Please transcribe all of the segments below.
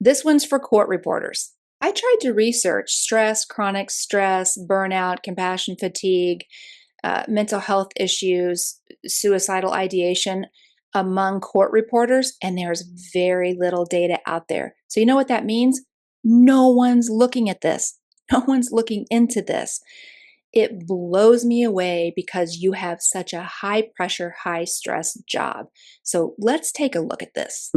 This one's for court reporters. I tried to research stress, chronic stress, burnout, compassion fatigue, mental health issues, suicidal ideation among court reporters, and there's very little data out there. So, you know what that means? No one's looking at this, no one's looking into this. It blows me away because you have such a high pressure, high stress job. So, let's take a look at this.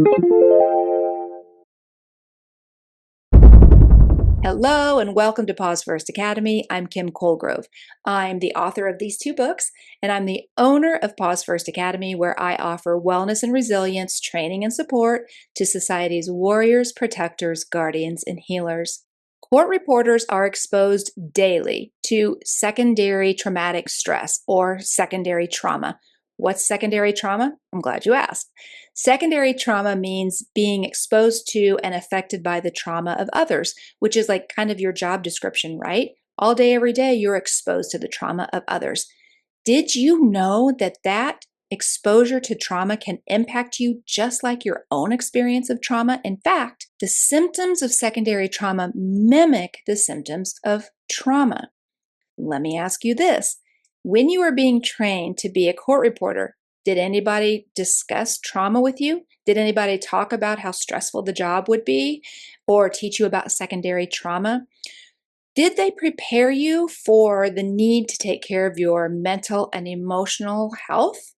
Hello and welcome to Pause First Academy. I'm Kim Colegrove. I'm the author of these two books, and I'm the owner of Pause First Academy, where I offer wellness and resilience training and support to society's warriors, protectors, guardians, and healers. Court reporters are exposed daily to secondary traumatic stress or secondary trauma. What's secondary trauma? I'm glad you asked. Secondary trauma means being exposed to and affected by the trauma of others, which is like kind of your job description, right? All day, every day, you're exposed to the trauma of others. Did you know that exposure to trauma can impact you just like your own experience of trauma? In fact, the symptoms of secondary trauma mimic the symptoms of trauma. Let me ask you this. When you were being trained to be a court reporter, did anybody discuss trauma with you? Did anybody talk about how stressful the job would be or teach you about secondary trauma? Did they prepare you for the need to take care of your mental and emotional health?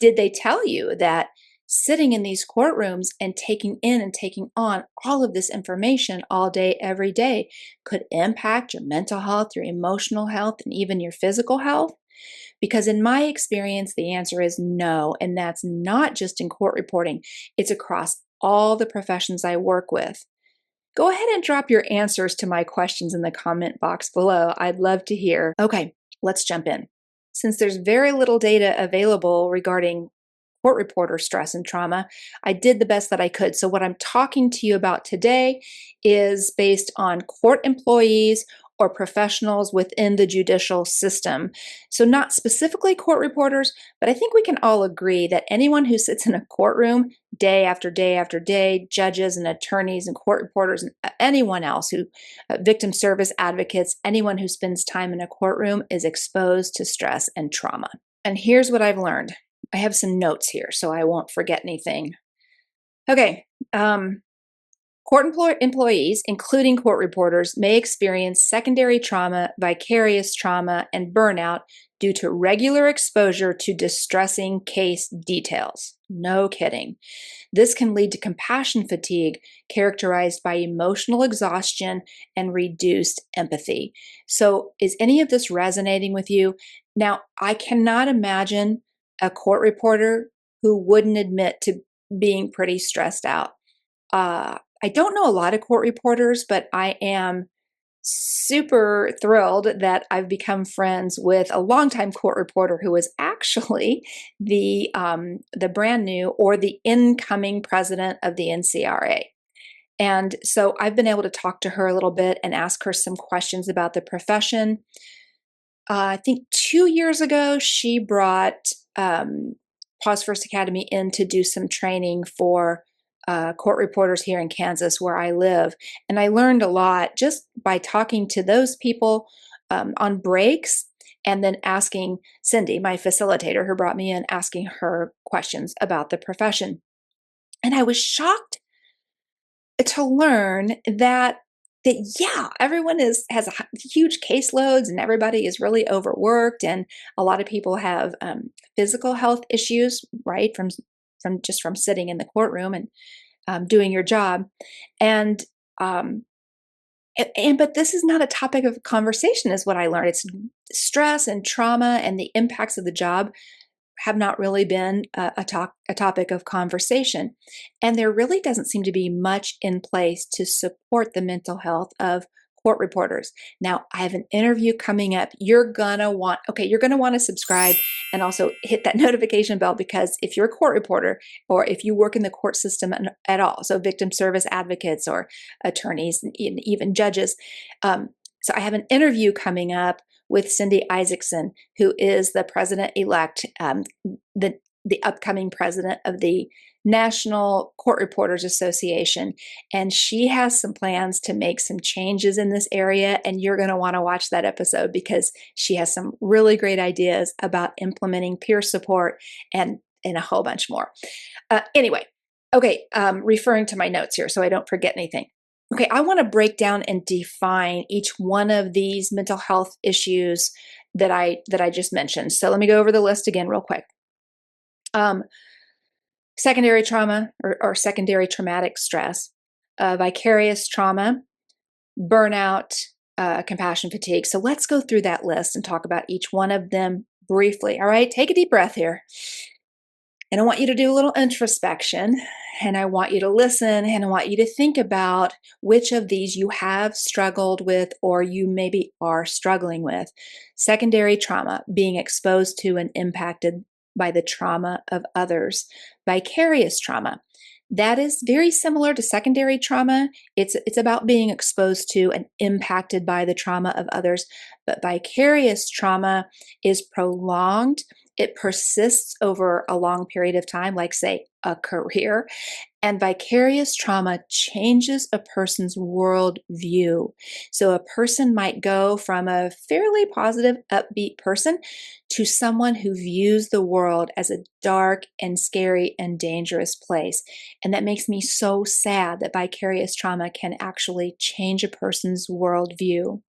Did they tell you that sitting in these courtrooms and taking in and taking on all of this information all day, every day could impact your mental health, your emotional health, and even your physical health? Because in my experience, the answer is no. And that's not just in court reporting, it's across all the professions I work with. Go ahead and drop your answers to my questions in the comment box below. I'd love to hear. Okay, let's jump in. Since there's very little data available regarding court reporter stress and trauma, I did the best that I could. So what I'm talking to you about today is based on court employees or professionals within the judicial system. So not specifically court reporters, but I think we can all agree that anyone who sits in a courtroom day after day after day, judges and attorneys and court reporters and anyone else who, victim service advocates, anyone who spends time in a courtroom is exposed to stress and trauma. And here's what I've learned. I have some notes here so I won't forget anything. Okay. Court employees, including court reporters, may experience secondary trauma, vicarious trauma, and burnout due to regular exposure to distressing case details. No kidding. This can lead to compassion fatigue, characterized by emotional exhaustion and reduced empathy. So, is any of this resonating with you? Now, I cannot imagine a court reporter who wouldn't admit to being pretty stressed out. I don't know a lot of court reporters, but I am super thrilled that I've become friends with a longtime court reporter who was actually the brand new or the incoming president of the NCRA. And so I've been able to talk to her a little bit and ask her some questions about the profession. I think 2 years ago, she brought Pause First Academy in to do some training for court reporters here in Kansas, where I live. And I learned a lot just by talking to those people on breaks and then asking Cindy, my facilitator who brought me in, asking her questions about the profession. And I was shocked to learn that yeah, everyone has huge caseloads and everybody is really overworked, and a lot of people have physical health issues, right, from sitting in the courtroom and doing your job, and but this is not a topic of conversation, is what I learned. It's stress and trauma and the impacts of the job have not really been a topic of conversation. And there really doesn't seem to be much in place to support the mental health of court reporters. Now, I have an interview coming up. You're going to want to subscribe and also hit that notification bell, because if you're a court reporter or if you work in the court system at all, so victim service advocates or attorneys and even judges, so I have an interview coming up with Cindy Isaacson, who is the president-elect, the upcoming president of the National Court Reporters Association, and she has some plans to make some changes in this area, and you're going to want to watch that episode because she has some really great ideas about implementing peer support and a whole bunch more. Anyway, okay, referring to my notes here so I don't forget anything. Okay, I want to break down and define each one of these mental health issues that I just mentioned. So let me go over the list again real quick. Secondary trauma or secondary traumatic stress, vicarious trauma, burnout, compassion fatigue. So let's go through that list and talk about each one of them briefly. All right, take a deep breath here. And I want you to do a little introspection, and I want you to listen, and I want you to think about which of these you have struggled with or you maybe are struggling with. Secondary trauma, being exposed to and impacted by the trauma of others. Vicarious trauma, that is very similar to secondary trauma. It's about being exposed to and impacted by the trauma of others. But vicarious trauma is prolonged. It persists over a long period of time, like, say, a career. And vicarious trauma changes a person's world view. So a person might go from a fairly positive, upbeat person to someone who views the world as a dark and scary and dangerous place. And that makes me so sad that vicarious trauma can actually change a person's world view.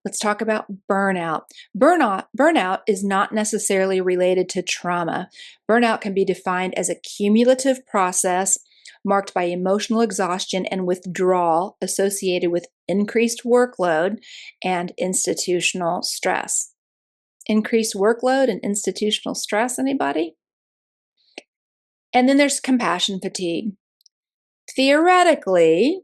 Let's talk about burnout. Burnout is not necessarily related to trauma. Burnout can be defined as a cumulative process marked by emotional exhaustion and withdrawal associated with increased workload and institutional stress. Increased workload and institutional stress, anybody? And then there's compassion fatigue. Theoretically,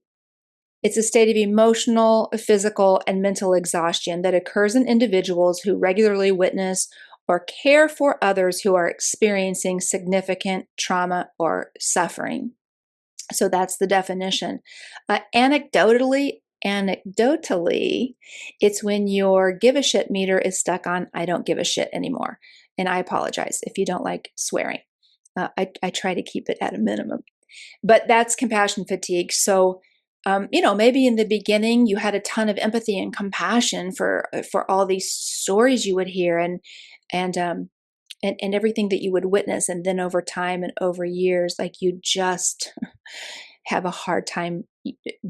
it's a state of emotional, physical, and mental exhaustion that occurs in individuals who regularly witness or care for others who are experiencing significant trauma or suffering. So that's the definition. Anecdotally, it's when your give a shit meter is stuck on I don't give a shit anymore. And I apologize if you don't like swearing. I try to keep it at a minimum. But that's compassion fatigue. So, maybe in the beginning you had a ton of empathy and compassion for all these stories you would hear and everything that you would witness, and then over time and over years, like, you just have a hard time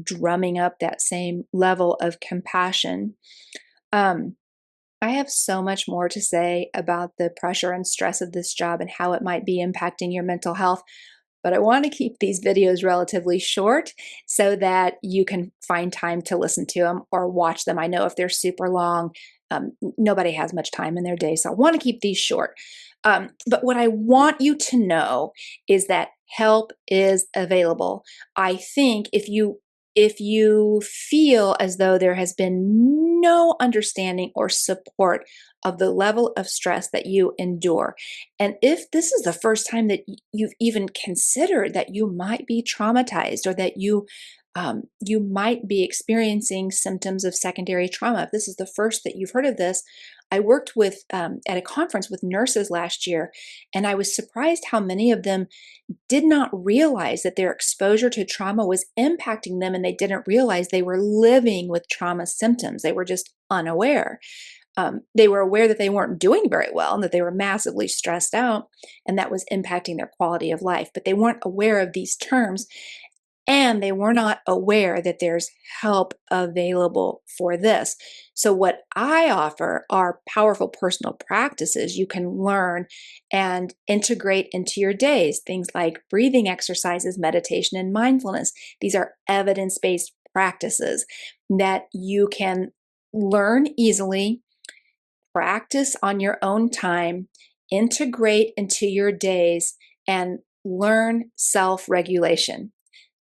drumming up that same level of compassion. I have so much more to say about the pressure and stress of this job and how it might be impacting your mental health. But I want to keep these videos relatively short so that you can find time to listen to them or watch them. I know if they're super long, nobody has much time in their day. So I want to keep these short. But what I want you to know is that help is available. I think if you feel as though there has been no understanding or support of the level of stress that you endure, and if this is the first time that you've even considered that you might be traumatized or that you might be experiencing symptoms of secondary trauma, if this is the first that you've heard of this, I worked with at a conference with nurses last year, and I was surprised how many of them did not realize that their exposure to trauma was impacting them, and they didn't realize they were living with trauma symptoms. They were just unaware. They were aware that they weren't doing very well and that they were massively stressed out, and that was impacting their quality of life. But they weren't aware of these terms, and they were not aware that there's help available for this. So, what I offer are powerful personal practices you can learn and integrate into your days. Things like breathing exercises, meditation, and mindfulness. These are evidence based practices that you can learn easily, practice on your own time, integrate into your days, and learn self regulation.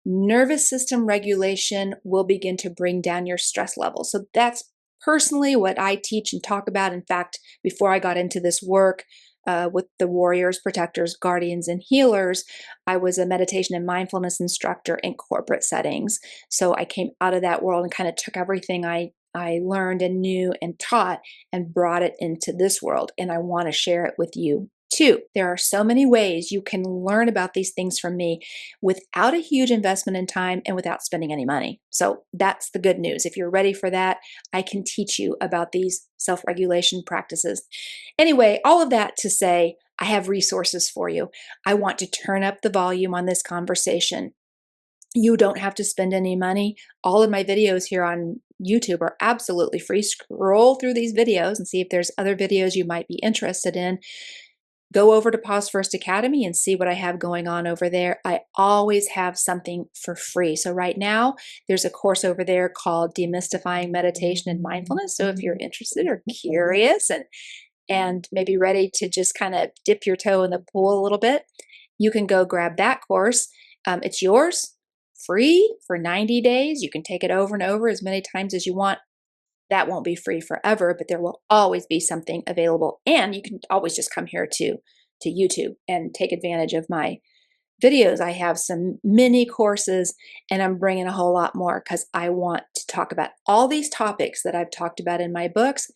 Nervous system regulation will begin to bring down your stress level. So that's personally what I teach and talk about. In fact, before I got into this work with the warriors, protectors, guardians, and healers, I was a meditation and mindfulness instructor in corporate settings. So I came out of that world and kind of took everything I learned and knew and taught and brought it into this world. And I want to share it with you Two, there are so many ways you can learn about these things from me without a huge investment in time and without spending any money. So that's the good news. If you're ready for that, I can teach you about these self regulation practices. Anyway, all of that to say, I have resources for you. I want to turn up the volume on this conversation. You don't have to spend any money. All of my videos here on YouTube are absolutely free. Scroll through these videos and see if there's other videos you might be interested in. Go over to Pause First Academy and see what I have going on over there. I always have something for free. So right now, there's a course over there called Demystifying Meditation and Mindfulness. So if you're interested or curious and maybe ready to just kind of dip your toe in the pool a little bit, you can go grab that course. It's yours, free for 90 days. You can take it over and over as many times as you want. That won't be free forever, but there will always be something available. And you can always just come here to YouTube and take advantage of my videos. I have some mini courses and I'm bringing a whole lot more because I want to talk about all these topics that I've talked about in my books,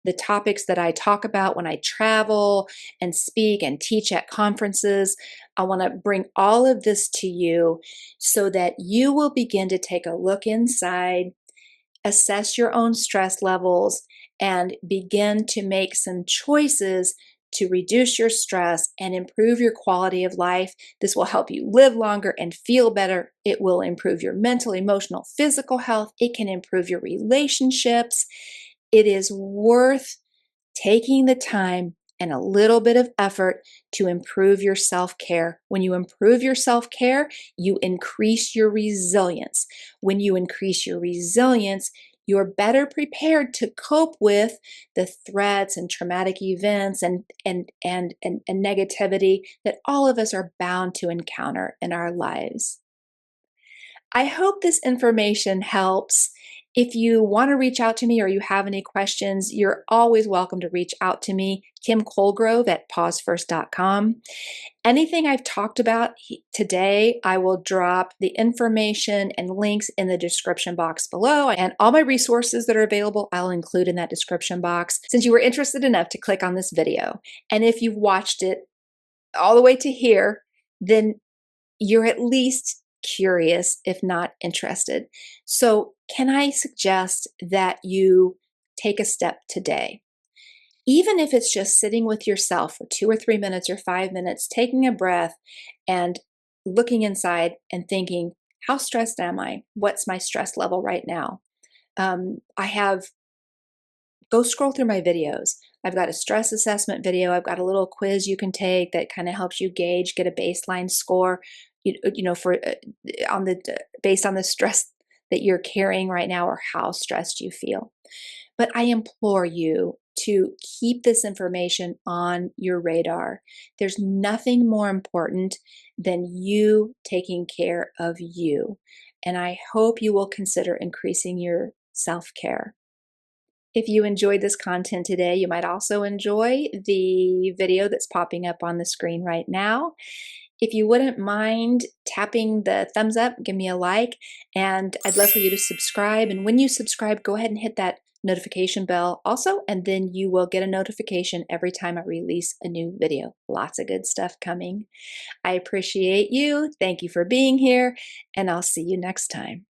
the topics that I talk about when I travel and speak and teach at conferences. I want to bring all of this to you so that you will begin to take a look inside, assess your own stress levels, and begin to make some choices to reduce your stress and improve your quality of life. This will help you live longer and feel better. It will improve your mental, emotional, physical health. It can improve your relationships. It is worth taking the time and a little bit of effort to improve your self-care. When you improve your self-care, you increase your resilience. When you increase your resilience, you're better prepared to cope with the threats and traumatic events and negativity that all of us are bound to encounter in our lives. I hope this information helps. If you want to reach out to me or you have any questions, you're always welcome to reach out to me, Kim Colegrove at pausefirst.com. Anything I've talked about today, I will drop the information and links in the description box below. And all my resources that are available, I'll include in that description box since you were interested enough to click on this video. And if you've watched it all the way to here, then you're at least curious, if not interested. So, can I suggest that you take a step today? Even if it's just sitting with yourself for 2 or 3 minutes or 5 minutes, taking a breath and looking inside and thinking, how stressed am I? What's my stress level right now? I have Go scroll through my videos. I've got a stress assessment video. I've got a little quiz you can take that kind of helps you gauge, get a baseline score, for on the based on the stress that you're carrying right now or how stressed you feel. But I implore you to keep this information on your radar. There's nothing more important than you taking care of you. And I hope you will consider increasing your self-care. If you enjoyed this content today, you might also enjoy the video that's popping up on the screen right now. If you wouldn't mind tapping the thumbs up, give me a like, and I'd love for you to subscribe. And when you subscribe, go ahead and hit that notification bell also, and then you will get a notification every time I release a new video. Lots of good stuff coming. I appreciate you. Thank you for being here, and I'll see you next time.